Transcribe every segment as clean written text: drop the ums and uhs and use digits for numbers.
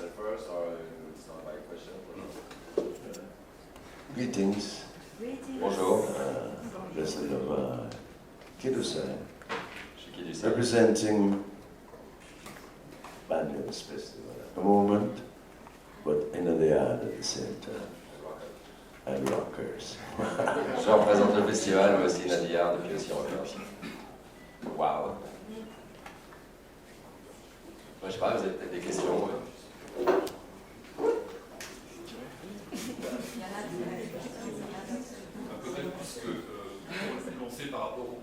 yourself first, or it's not by question? Greetings. Bonjour. President of Kiddus I, Kiddus I. Representing Bagnols Festival at the moment, but in the yard at the same time. And rockers. Je représente le festival, mais aussi Nadia, depuis aussi rockers. Waouh. Je sais pas, vous avez peut-être des questions? Peut-être puisque vous lancez par rapport au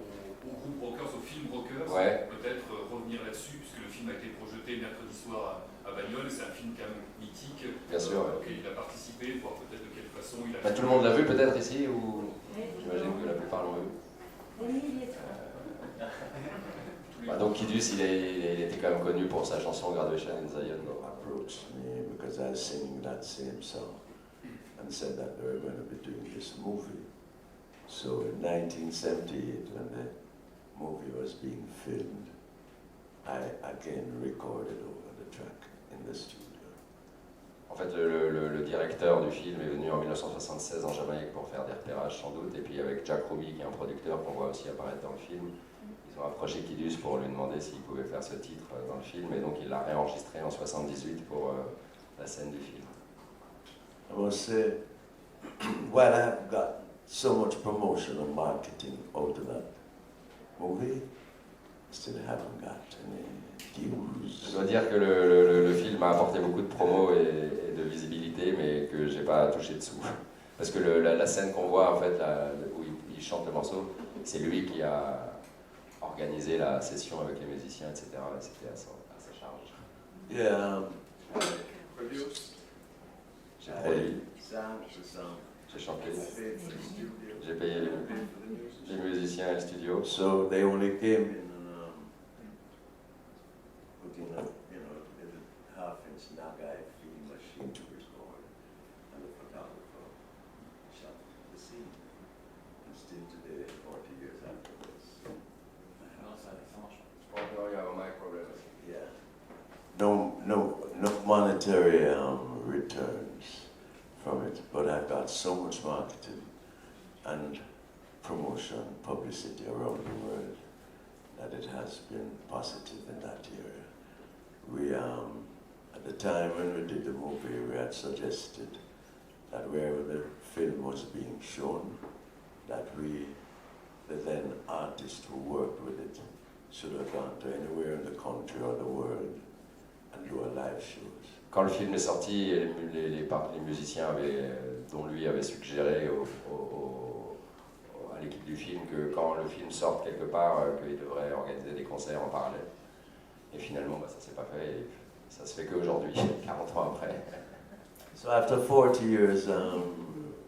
groupe Rockers, au film Rockers, ouais. Peut-être revenir là-dessus, puisque le film a été projeté mercredi soir à Bagnols, c'est un film quand même mythique, bien sûr, auquel il a participé, voir peut-être de quelle façon il a... Tout le monde l'a vu peut-être ici, ou j'imagine que la plupart l'ont vu. Donc Kiddus, il était quand même connu pour sa chanson Graduation in Zion. Approached me because I was singing that same song and said that they were going to be doing this movie. So in 1978, when the movie was being filmed, I again recorded over the track in the studio. En fait, le directeur du film est venu en 1976 en Jamaïque pour faire des repérages sans doute, et puis avec Jack Ruby, qui est un producteur qu'on voit aussi apparaître dans le film, ils ont approché Kiddus pour lui demander s'il pouvait faire ce titre dans le film, et donc il l'a réenregistré en 78 pour la scène du film. I must say, while I've got so much promotion and marketing out of that movie, I still haven't got any views. Je dois dire que le film a apporté beaucoup de promos et de visibilité, mais que j'ai pas touché dessous. Parce que la scène qu'on voit, en fait, où il chante le morceau, c'est lui qui a organisé la session avec les musiciens, etc. C'était à sa charge. Yeah. J'ai produit, j'ai chanté, j'ai payé les musiciens et le studio. So they only came in putting a little half-inch Nagai film machine to record, and the photographer shot the scene. And still today, 40 years afterwards. Yeah. No monetary returns from it, but I've got so much marketing and promotion, publicity around the world that it has been positive in that area. We, at the time when we did the movie, we had suggested that wherever the film was being shown, that the then artist who worked with it, should have gone to anywhere in the country or the world and do a live shows. Quand le film est sorti, les musiciens dont lui avait suggéré à l'équipe du film que quand le film sorte quelque part, qu'il devrait organiser des concerts en parallèle. Et finalement, ça s'est pas fait, et ça se fait qu'aujourd'hui, 40 ans après. So after 40 years,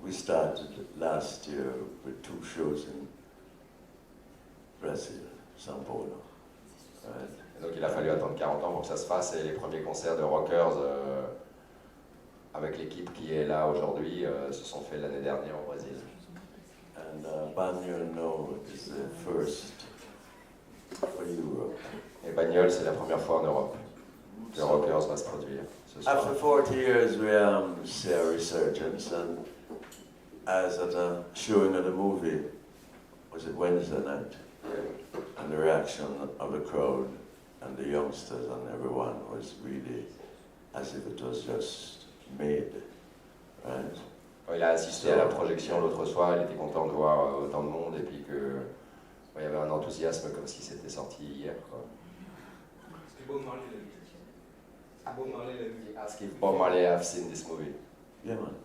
we started last year with 2 shows in Brazil, São Paulo. Right? Donc il a fallu attendre 40 ans pour que ça se fasse, et les premiers concerts de Rockers avec l'équipe qui est là aujourd'hui se sont faits l'année dernière au Brésil. And Bagnols is the first for Europe. Et Bagnols, c'est la première fois en Europe que Rockers va se produire ce soir. After 40 years, we see a resurgence, and as at a showing of the movie, was it Wednesday night? Yeah. And the reaction of the crowd and the youngsters and everyone was really as if it was just made, right? Quand il a assisté à la projection l'autre soir, il était content de voir autant de monde, et puis que il y avait un enthousiasme comme si c'était sorti hier, quoi. C'était Bob Marley l'a vu. Bob Marley l'a vu. Ask if Bob Marley have seen this movie. Yeah, man.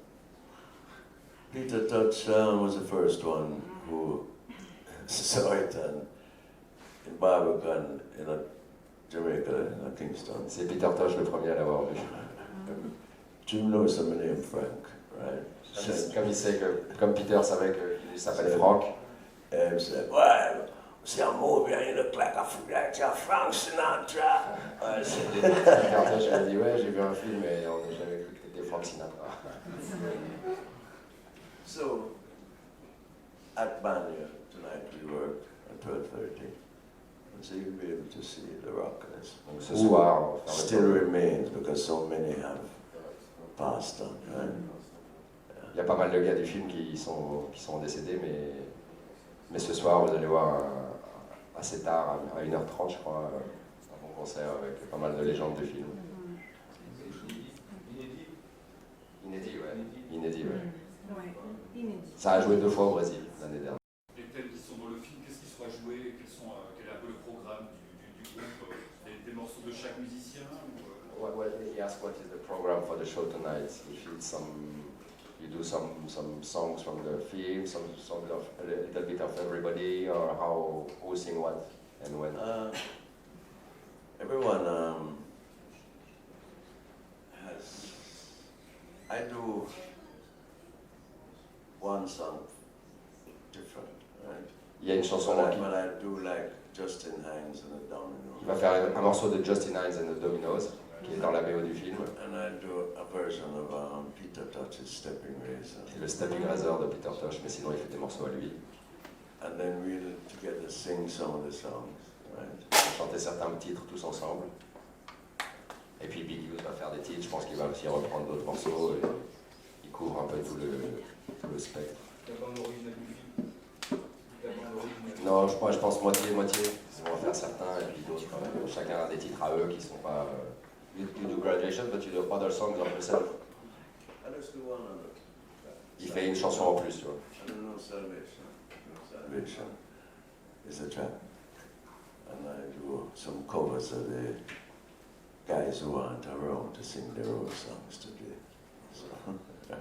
Peter Touch was the first one who saw it in Barbican, in Jamaica, in Kingston. C'est Peter Tosh le premier à l'avoir vu. Jim knows my name, Frank, right? Comme Peter savait qu'il s'appelle Frank. And he said, well, see a movie and you look like a Frank Sinatra. Peter Tosh m'a dit, ouais, j'ai vu un film et on n'a jamais cru que t'étais Frank Sinatra. So, at Bagnols tonight we work at 12:30. So you'll be able to see the rockers. Donc ce soir, on va faire still remains because so many have passed on, right? Il y a pas mal de gars du film qui sont décédés, mais ce soir, vous allez voir assez tard, à 1h30, je crois, un bon concert avec pas mal de légendes du film. Inédit, ouais. Inédit, ouais. Ça a joué 2 fois au Brésil l'année dernière. Les thèmes qui sont dans le film, qu'est-ce qui sera joué? Quel est un peu le programme du groupe? Des morceaux de chaque musicien ou, He asked what is the program for the show tonight. If it's you do some songs from the film, some songs of a little bit of everybody, or who sing what and when? Everyone has. I do one song different, right? Il y a une chanson But I do like Justin Hines and the Dominoes. Il va faire un morceau de Justin Hines and the Dominoes, qui est dans la BO du film. And I do a version of Peter Touch's Stepping Razor. Et le Stepping Razor de Peter Tosh, mais sinon il fait des morceaux à lui. And then we'll together sing some of the songs, right? Chanter certains titres tous ensemble. Et puis Big Youth va faire des titres, je pense qu'il va aussi reprendre d'autres morceaux. Et il couvre un peu tout le spectre. Non, je pense moitié-moitié. Ils vont en faire certains et puis d'autres. Chacun a des titres à eux qui sont pas. You do Graduation, but you do other songs of yourself. Il fait une chanson en plus, tu vois. Salvation is a track. And I do some covers of the guys who aren't around to sing their own songs today. So, right.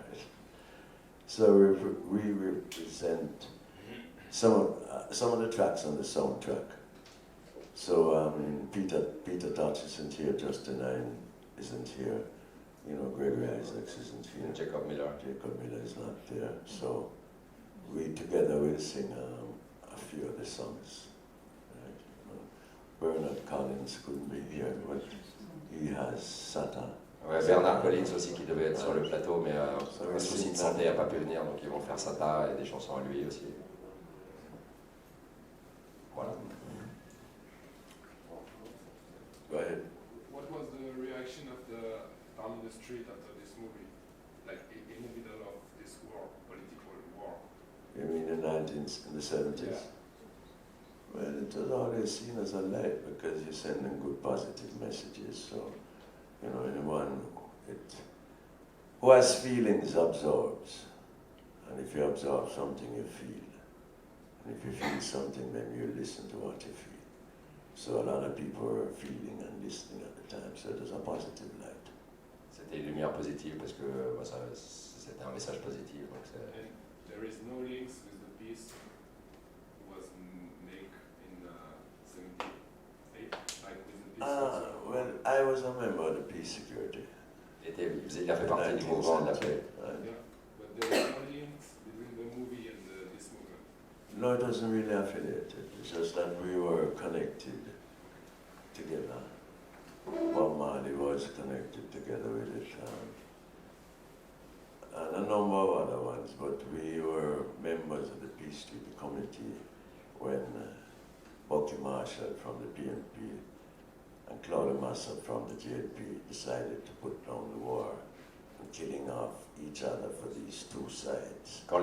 So we represent some of the tracks on the soundtrack. So Peter Touch isn't here, Justin Hine isn't here, you know, Gregory Isaacs isn't here. Jacob Miller is not there. So we together will sing a few of the songs. Right? Bernard Collins couldn't be here, but he has Satan. Ouais, Bernard Collins aussi qui devait être sur le plateau, mais un souci de santé n'a pas pu venir, donc ils vont faire Sata et des chansons à lui aussi. Voilà. Go ahead. What was the reaction of the on the street after this movie? Like in the middle of this war, political war? You mean in the 70s? Yeah. Well, it was always seen as a light because you're sending good positive messages. So, you know, anyone who has feelings absorbs. And if you absorb something, you feel. And if you feel something, then you listen to what you feel. So a lot of people were feeling and listening at the time, so it was a positive light. C'était une lumière positive parce que c'était un message positif. Donc and there is no links with the piece was made in 78, like with the piece. Well, I was a member of the peace security. Il a fait partie du mouvement de la paix. Yeah, but there is no links between the movie and this movement. No, it wasn't really affiliated. It's just that we were connected together. Bob Marley was connected together with it. And a number of other ones, but we were members of the Peace Treaty Committee when Bucky Marshall from the PNP and Claude Massa from the JLP decided to put down the war and killing off each other for these two sides. Quand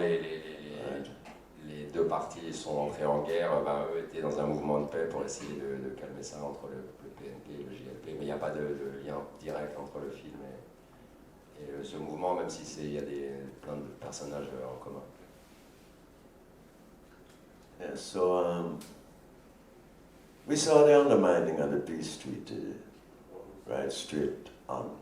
les deux partis sont entrés en guerre, eux étaient dans un mouvement de paix pour essayer de calmer ça entre le PNP et le JLP. Mais il n'y a pas de lien direct entre le film et ce mouvement, même si il y a plein de personnages en commun. Yeah, so we saw the undermining of the peace treaty, right, straight on,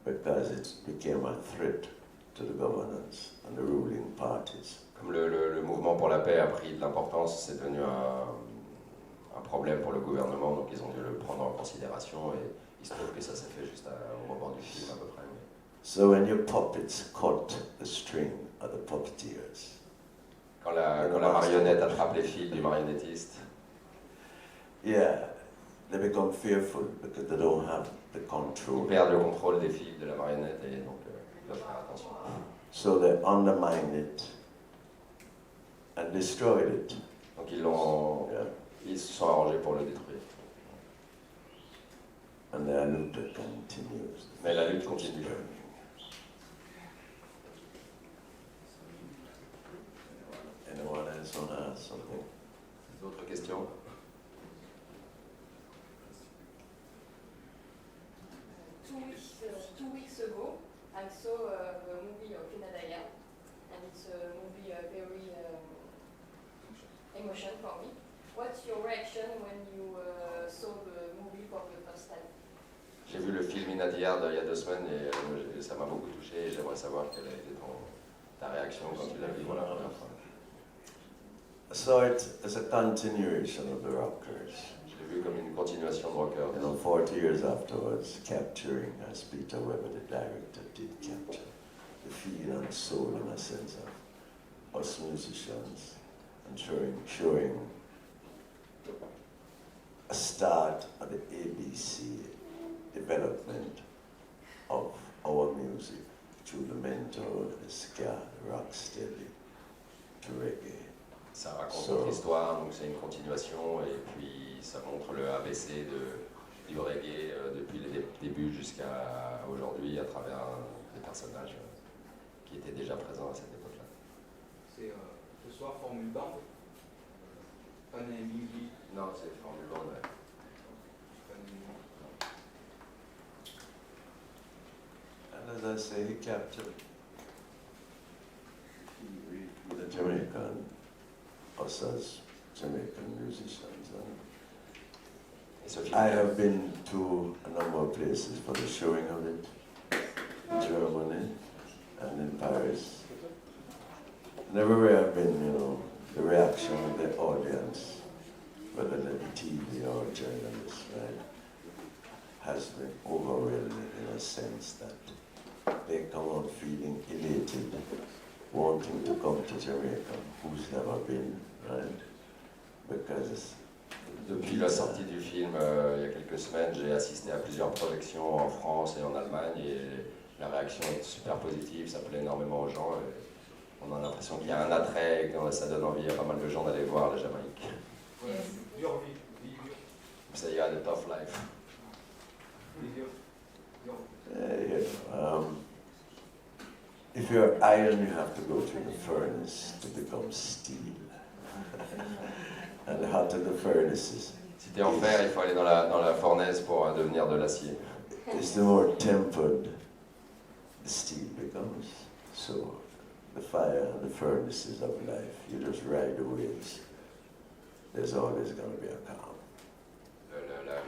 because it became a threat to the governance and the ruling parties. Comme le mouvement pour la paix a pris de l'importance, c'est devenu un problème pour le gouvernement, donc ils ont dû le prendre en considération et il se trouve que ça s'est fait juste au moment du film à peu près. So when your puppets cut the string of the puppeteers, Quand la marionnette attrape les fils du marionnettiste, yeah, they become fearful because they don't have the ils control. perdent le contrôle des fils de la marionnette et donc ils doivent faire attention. So they undermined it and destroyed it. Donc ils l'ont Ils se sont arrangés pour le détruire. And the lutte continues. Mais la lutte continue. Anyone else want to ask something? D'autres questions? Two weeks ago, I saw the movie of Inadaya, and it's a movie very emotion for me. What's your reaction when you saw the movie for the first time? J'ai vu le film Inadiard il y a 2 semaines et ça m'a beaucoup touché et j'aimerais savoir quelle a été ta réaction quand tu l'as vu pour la première fois. I saw it as a continuation of the Rockers. Je l'ai vu comme une continuation de Rocker. 40 years afterwards, capturing, as Peter Weber, the director, did capture the feel and soul in a sense of us musicians and showing a start of the ABC development of our music through the mentor, the ska, the rocksteady, to reggae. Ça raconte l'histoire, donc c'est une continuation et puis ça montre le ABC du reggae depuis les débuts jusqu'à aujourd'hui à travers des personnages qui étaient déjà présents à cette époque-là. C'est ce soir Formule Band, pas naming. Non, c'est Formule Band. Ouais. And as I say, he captured the Jamaican, us as Jamaican musicians. And I have been to a number of places for the showing of it, in Germany and in Paris. And everywhere I've been, the reaction of the audience, whether they're TV or journalists, right, has been overwhelming in a sense that they come out feeling elated, wanting to come to Jamaica, who's never been, right? Because depuis la sortie du film, il y a quelques semaines, j'ai assisté à plusieurs projections en France et en Allemagne et la réaction est super positive, ça plaît énormément aux gens. Et on a l'impression qu'il y a un attrait et que ça donne envie à pas mal de gens d'aller voir la Jamaïque. Ça y est, the tough life. If you're iron, you have to go through the furnace to become steel. And the hotter the furnaces, Si t'es en fer, il faut aller dans la fournaise pour devenir de l'acier. it's the more tempered the steel becomes. So the fire and the furnaces of life, you just ride the waves. There's always going to be a calm.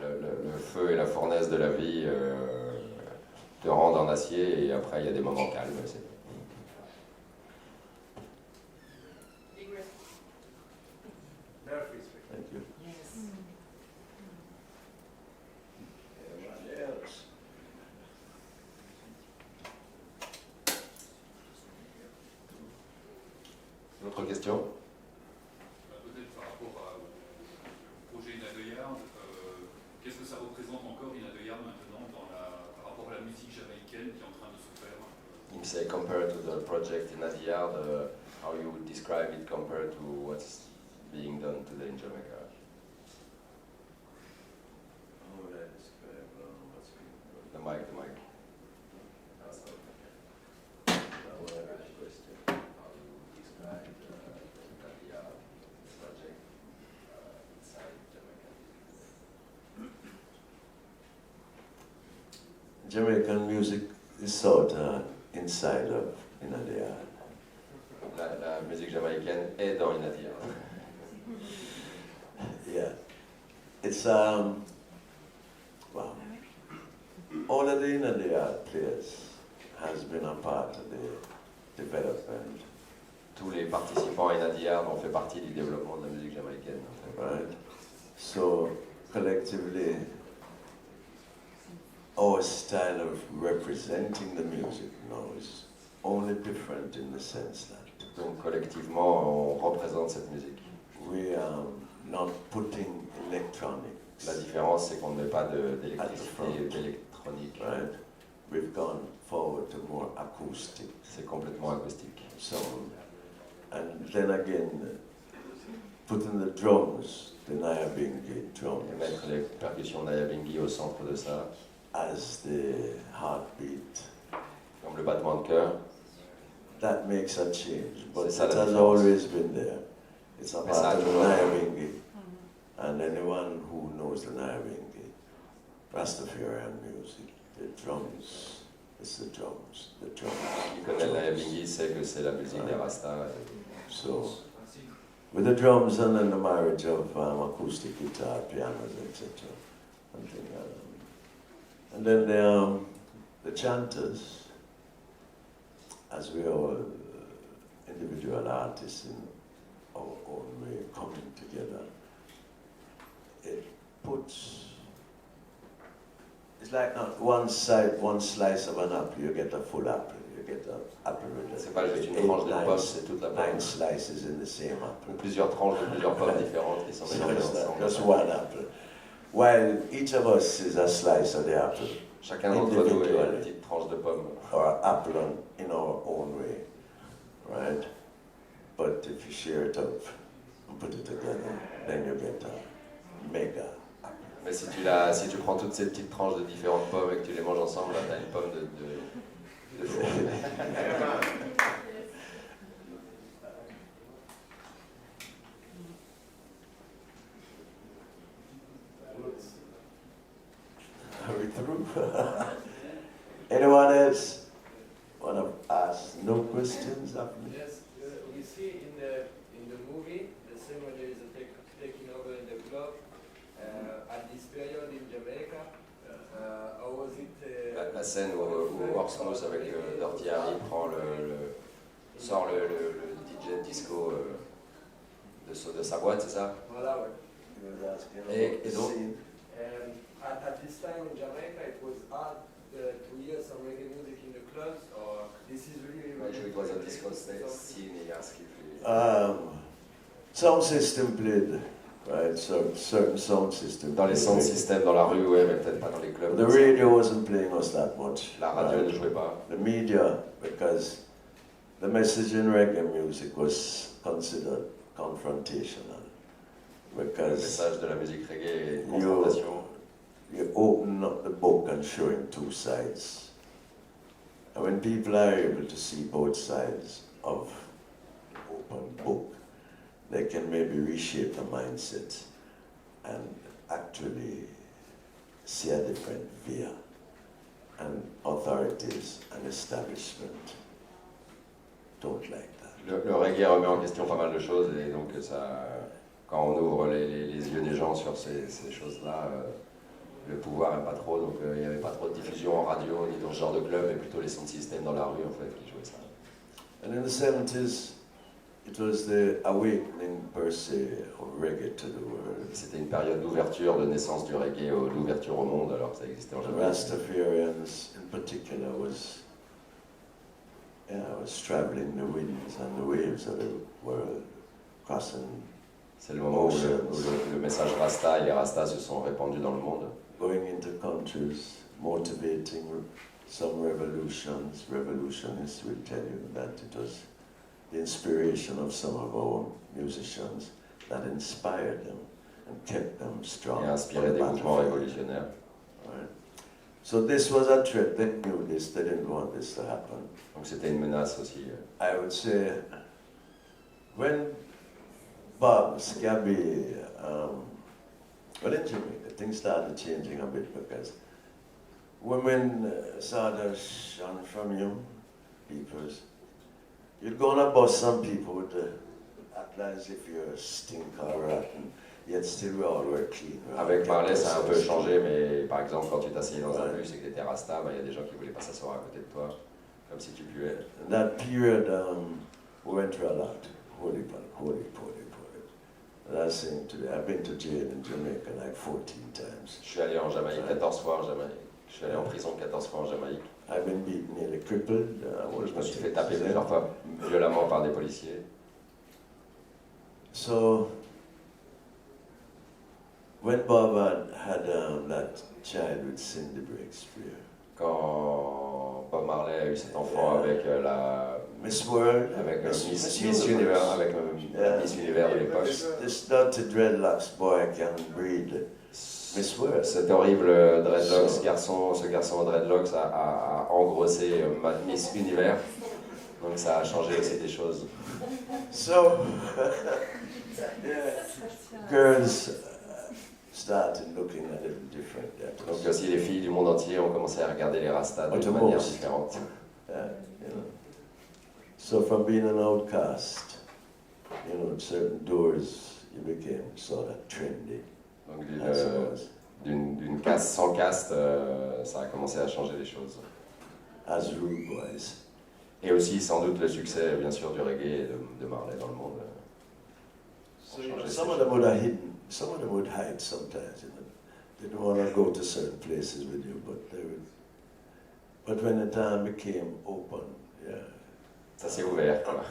Le feu et la fournaise de la vie te rendent en acier et après il y a des moments calmes. Thank you. Anyone else? D'autres questions? Peut-être par rapport au projet Inadaya, qu'est-ce que ça représente encore Inadaya maintenant par rapport à la musique jamaïcaine qui est en train de se faire? You say compared to the project in Adiard, how you would describe it compared to what's being done today in Jamaica? How would I describe what's being done? The mic. That was a good question. How you would describe the Adiard project inside Jamaica? Jamaican music is sort of inside of Inadia. La musique jamaïcaine est dans Inadia. Yeah. It's wow. All of the Inadia players has been a part of the development. Tous les participants à Inadiard ont fait partie du développement de la musique jamaïcaine. Right? So collectively, our style of representing the music now is only different in the sense that Donc collectivement, on représente cette musique. we are not putting electronics, La différence, c'est qu'on ne met pas d'électricité, d'électronique. right? We've gone forward to more acoustic C'est complètement acoustique. sound. And then again, putting the drums, the Nyabingi drums, Et mettre les percussions Nyabingi au centre de ça, as the heartbeat, comme le battement de cœur. that makes a change. But it C'est ça, la has différence. always been there. It's a Mais ça a part of the toujours été. Nyabingi. And anyone who knows the Nyabingi, Rastafarian music, the drums, it's the drums, the drums. Qui the connaît le drums. Nyabingi sait que c'est la musique des Rastas. So, with the drums and then the marriage of acoustic guitar, pianos, etc. And then the chanters, as we are all individual artists in our own way coming together, it puts, it's like on one side, one slice of an apple, you get a full apple. You get an apple with C'est pas juste une tranche de pomme, c'est toute la pomme. 9 slices in the same apple. Ou plusieurs tranches de plusieurs pommes différentes qui sont So mélangées it's not ensemble. just one apple. While each of us is a slice of the apple, Chacun d'entre nous est une petite tranche de pomme. or apple in our own way, right? But if you share it up and put it together, then you get a mega apple. Mais si tu prends toutes ces petites tranches de différentes pommes et que tu les manges ensemble, là, t'as une pomme de fou. Are we through? Anyone else want to ask? No questions after me? Yes, we see in the movie the same when there is a taking over in the club at this period in Jamaica. How was it? La scène où Orsmos avec Dirty Harry sort le DJ disco de sa boîte, c'est ça? Voilà, ouais. Et donc At this time in Jamaica, it was hard to hear some reggae music in the clubs, or this is really. it was a disco scene, he asked if Sound system played, right? So certain sound system. dans les sound systems dans la rue, ouais, mais peut-être pas dans les clubs. The radio wasn't playing us that much. La radio right? ne jouait pas. The media, because the message in reggae music was considered confrontational. Le Because message de la musique reggae est une confrontation. you open up the book and showing two sides. And when people are able to see both sides of the open book, they can maybe reshape the mindset and actually see a different view. And authorities and establishment don't like that. Le reggae remet en question pas mal de choses et donc ça, quand on ouvre les yeux des gens sur ces choses-là, le pouvoir n'aime pas trop, donc il n'y avait pas trop de diffusion en radio ni dans ce genre de club, mais plutôt les sound systems dans la rue en fait qui jouaient ça. And in the 70s, it was the awakening per se of reggae to the world. C'était une période d'ouverture, de naissance du reggae, d'ouverture au monde, alors que ça existait en The Jamaïque. Rastafarians in particular was traveling the winds and the waves of the world, crossing, C'est le moment où le message Rasta et les Rastas se sont répandus dans le monde. going into countries, motivating some revolutions. Revolutionists will tell you that it was the inspiration of some of our musicians that inspired them and kept them strong. Et on inspiré the des mouvements battlefield. révolutionnaires. Right. So this was a threat. They knew this. They didn't want this to happen. Donc c'était une menace aussi. I would say when Bob Scabby, well in Jamaica, things started changing a bit because women saw the shun from you, peoples. You'd go on a bus, some people would act as if you're a stinker or rotten, yet still we all were clean. Right? Avec Marley, ça a un peu Ourselves changé, mais par exemple, quand tu t'asseyais dans un bus et que tu étais Rasta, il y a des gens qui voulaient pas s'asseoir à côté de toi, comme si tu puais. In that period, we went through a lot. Holy. And I was saying today, I've been to jail in Jamaica like 14 times. Je suis allé en Jamaïque 14 fois en Jamaïque. Je suis allé en prison 14 fois en Jamaïque. I've been beaten, nearly crippled. Je me suis fait taper plusieurs fois violemment par des policiers. So, when Bob had that child with Cindy Breakspear, Quand Bob Marley a eu cet enfant avec la Miss World, avec Miss Miss Universe. Univers, avec Yeah. Miss Univers de l'époque. This dirty dreadlocks boy can breed Miss World. Cet horrible dreadlocks ce garçon au dreadlocks a engrossé Miss Univers, donc ça a changé aussi des choses. So, girls started looking at it different. Donc aussi les filles du monde entier ont commencé à regarder les rastas de Automobile. manière différente. Yeah, you know. So from being an outcast, you know, certain doors, you became sort of trendy. Donc I suppose. d'une caste sans caste, ça a commencé à changer les choses. As rude boys. Et aussi sans doute le succès bien sûr du reggae et de Marley dans le monde. So, you know, some of them would have hidden, some of them would hide sometimes, you know. They didn't want to go to certain places with you, but they would. But when the time became open, yeah. Ça s'est ouvert quoi.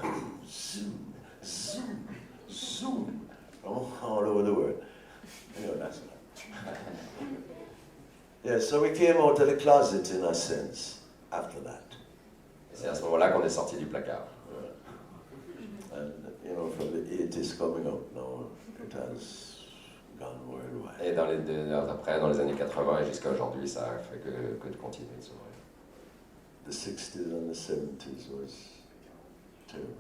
Zoom, zoom, zoom, from all over the world. You know, that's not. Yeah, so we came out of the closet in a sense after that. Et c'est à ce moment-là qu'on est sorti du placard. And, you know, from the 80s coming up now, it has gone worldwide. Et après, dans les années 80 et jusqu'à aujourd'hui, ça a fait que de continuer de s'ouvrir. The 60s and the 70s was terrible.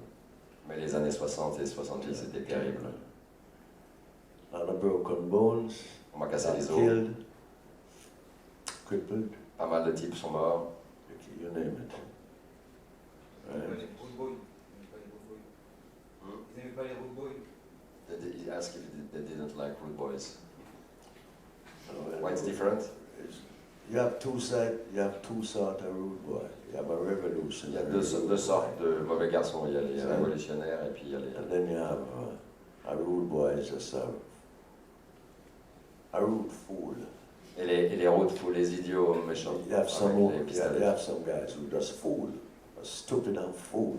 Mais les années 60 et 70, c'était terrible. A lot of broken bones, On m'a cassé got les os, killed, crippled, pas mal de types sont morts. you name it. Ils n'aimaient pas Right? les road boys. Ils n'aimaient pas les road boys. He asked if they didn't like rude boys. So, Why it's different? You have two sort of rude boy. You have a Il y a revolutionary deux rude sortes boy. de mauvais garçons. Il y a les Ouais. révolutionnaires et puis il y a les... And then you have a rude boy is just a rude fool. Et les routes pour les idiots méchants. You have some avec les you pistolets. have some guys who just fool, stupid and fool,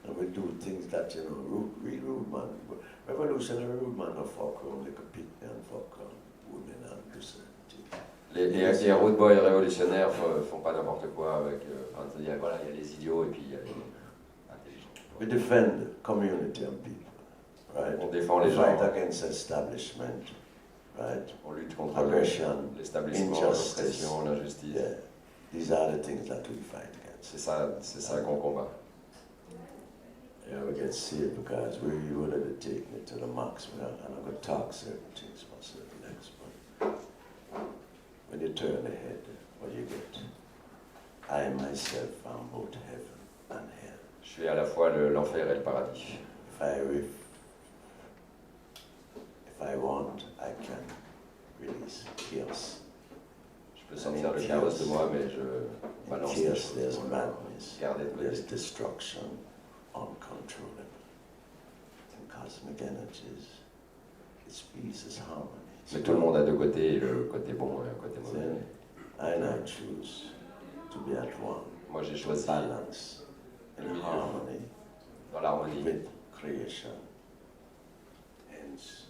and we do things that you know, real rude man, revolutionary rude man, no fuck around like a pig and fuck women and do certain things. Les road boys révolutionnaires font pas n'importe quoi avec... il y a les idiots et puis il y a les intelligents. We defend community and people, right? On défend We les gens. fight against establishment, right? On lutte contre Aggression, l'établissement, injustice. l'oppression, l'injustice. Yeah, these are the things that we fight against. C'est ça qu'on combat. Yeah, we get saved because we would have taken it to the max. We're not going to talk certain things about certain things, but when you turn the head, what you get? I myself am both heaven and hell. Je suis à la fois l'enfer et le paradis. If I want, I can release chaos. Je peux sortir le chaos de moi, mais je In balance des chaos, choses there's pour madness, garder de there's côté. destruction, uncontrollable. In cosmic energies, it's peace, it's harmony. Mais tout le monde a deux côtés, le côté bon et le côté mauvais. And I choose to be at one, Moi j'ai choisi balance, in milieu. harmony Dans l'harmonie with creation, hence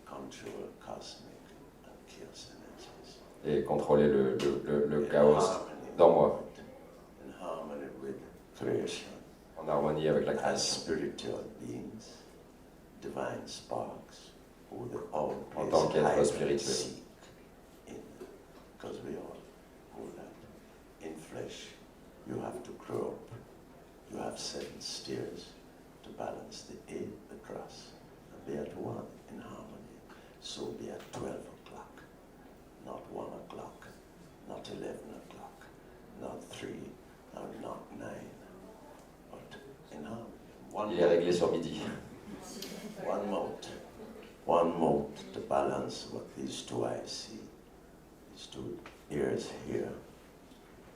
control cosmic and chaos energies. et contrôler le In chaos harmony dans moi, in harmony with creation, en harmonie avec la as création. spiritual beings, divine sparks, who the all En tant qu'être hide and spirituel. seek in, because we all know that in flesh you have to grow up. You have 7 stairs to balance the 8, the cross, and be at one in harmony. So be at 12 o'clock, not 1 o'clock, not 11 o'clock, not 3, not 9, but in harmony. Il est réglé sur midi. One mouth to balance what these two eyes see, these two ears hear,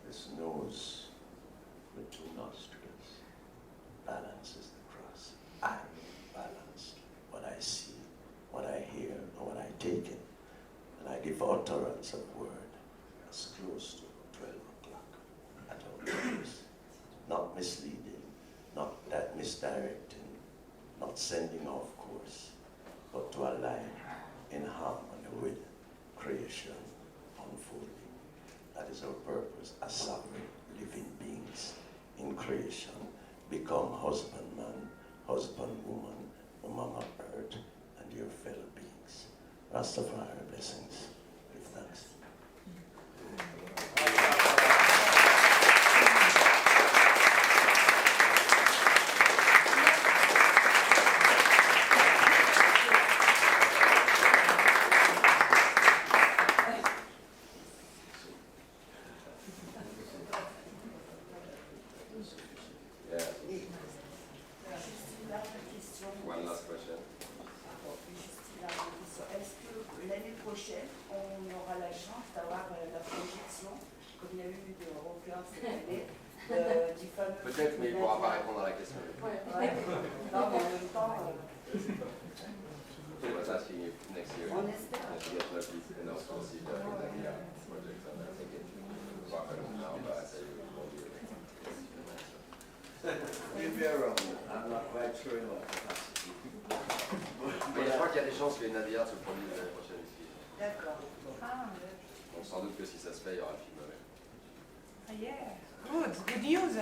this nose with 2 nostrils balances the cross. I balance what I see, what I hear, and what I take in, and I give utterance of word as close to 12 o'clock at all times, not misleading, not that misdirecting, not sending off course, but to align in harmony with creation unfolding. That is our purpose as sovereign living beings in creation become husbandman, husbandwoman among our earth and your fellow beings. Rastafari blessings. Give thanks. One last question. Est-ce que l'année prochaine, on aura la chance d'avoir la projection, comme il y a eu de Rocker cette année, du fameux... Peut-être, mais il ne pourra pas répondre à la question. Ouais. Non, mais en même temps... He was asking if next year, On espère. if you get lucky enough to see the project, and I think it will happen now, but I say it won't be the next one. You'd be around. I'm not quite sure about capacity. Mais je crois qu'il y a des chances que Nadia se produise l'année prochaine ici. D'accord. Ah, Donc sans doute que si ça se fait, il y aura un film avec. Yeah. Good news.